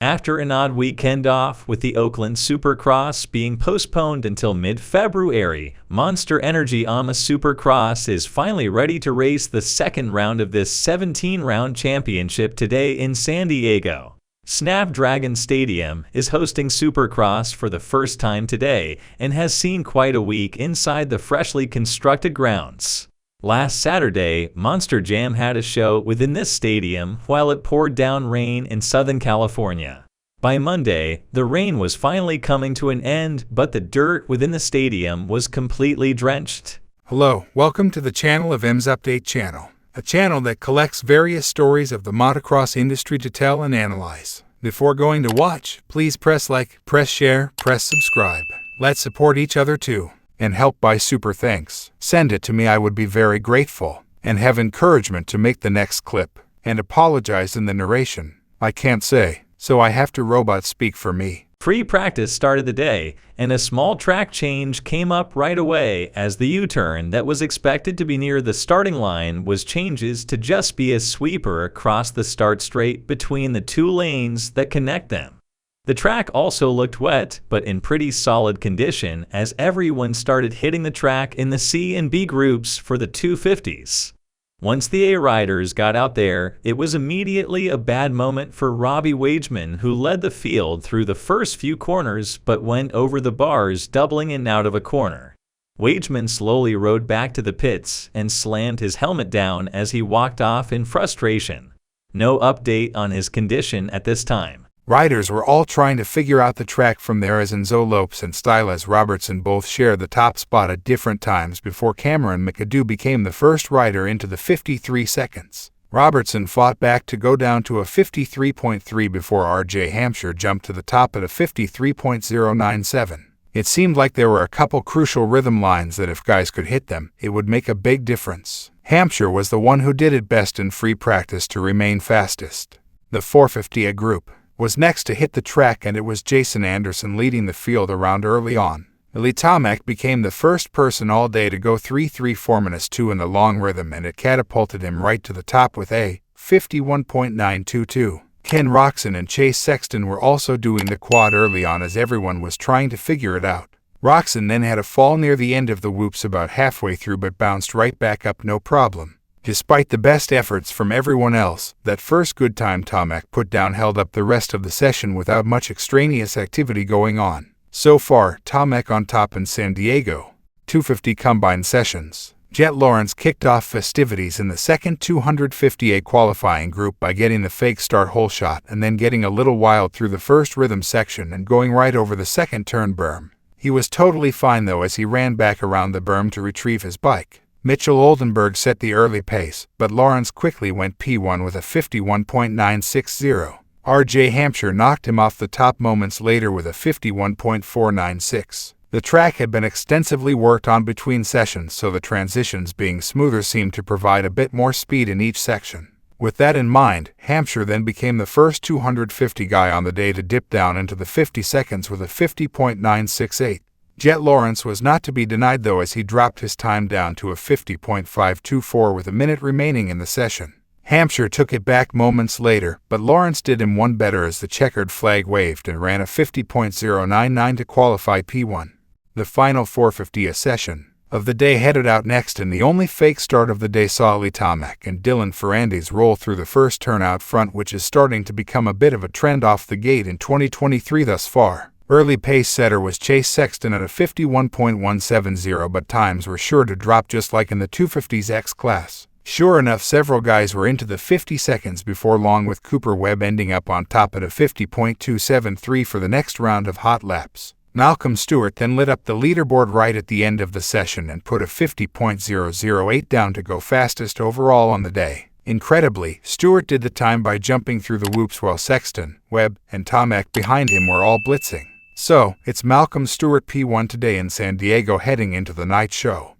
After an odd weekend off with the Oakland SUPERCROSS being postponed until mid-February, Monster Energy AMA SUPERCROSS is finally ready to race the second round of this 17-round championship today in San Diego. Snapdragon Stadium is hosting SUPERCROSS for the first time today and has seen quite a week inside the freshly constructed grounds. Last Saturday, Monster Jam had a show within this stadium while it poured down rain in Southern California. By Monday, the rain was finally coming to an end, but the dirt within the stadium was completely drenched. Hello, welcome to the channel of M's Update Channel, a channel that collects various stories of the motocross industry to tell and analyze. Before going to watch, please press like, press share, press subscribe. Let's support each other too. And help by super thanks. Send it to me, I would be very grateful. And have encouragement to make the next clip. And apologize in the narration. I can't say, so I have to robot speak for me. Free practice started the day, and a small track change came up right away as the U-turn that was expected to be near the starting line was changes to just be a sweeper across the start straight between the two lanes that connect them. The track also looked wet, but in pretty solid condition as everyone started hitting the track in the C and B groups for the 250s. Once the A riders got out there, it was immediately a bad moment for Robbie Wageman, who led the field through the first few corners but went over the bars doubling in and out of a corner. Wageman slowly rode back to the pits and slammed his helmet down as he walked off in frustration. No update on his condition at this time. Riders were all trying to figure out the track from there as Enzo Lopes and Styles Robertson both shared the top spot at different times before Cameron McAdoo became the first rider into the 53 seconds. Robertson fought back to go down to a 53.3 before RJ Hampshire jumped to the top at a 53.097. It seemed like there were a couple crucial rhythm lines that if guys could hit them, it would make a big difference. Hampshire was the one who did it best in free practice to remain fastest. The 450A group was next to hit the track, and it was Jason Anderson leading the field around early on. Eli Tomac became the first person all day to go 3.34-2 in the long rhythm, and it catapulted him right to the top with a 51.922. Ken Roczen and Chase Sexton were also doing the quad early on as everyone was trying to figure it out. Roczen then had a fall near the end of the whoops about halfway through but bounced right back up no problem. Despite the best efforts from everyone else, that first good time Tomac put down held up the rest of the session without much extraneous activity going on. So far, Tomac on top in San Diego. 250 combined sessions. Jet Lawrence kicked off festivities in the second 250A qualifying group by getting the fake start hole shot and then getting a little wild through the first rhythm section and going right over the second turn berm. He was totally fine though as he ran back around the berm to retrieve his bike. Mitchell Oldenburg set the early pace, but Lawrence quickly went P1 with a 51.960. RJ Hampshire knocked him off the top moments later with a 51.496. The track had been extensively worked on between sessions, so the transitions being smoother seemed to provide a bit more speed in each section. With that in mind, Hampshire then became the first 250 guy on the day to dip down into the 50 seconds with a 50.968. Jet Lawrence was not to be denied though as he dropped his time down to a 50.524 with a minute remaining in the session. Hampshire took it back moments later, but Lawrence did him one better as the checkered flag waved and ran a 50.099 to qualify P1. The final 450A session of the day headed out next, and the only fake start of the day saw Eli Tomac and Dylan Ferrandis roll through the first turn out front, which is starting to become a bit of a trend off the gate in 2023 thus far. Early pace setter was Chase Sexton at a 51.170, but times were sure to drop just like in the 250s X class. Sure enough, several guys were into the 50 seconds before long, with Cooper Webb ending up on top at a 50.273 for the next round of hot laps. Malcolm Stewart then lit up the leaderboard right at the end of the session and put a 50.008 down to go fastest overall on the day. Incredibly, Stewart did the time by jumping through the whoops while Sexton, Webb, and Tomac behind him were all blitzing. So, it's Malcolm Stewart P1 today in San Diego heading into the night show.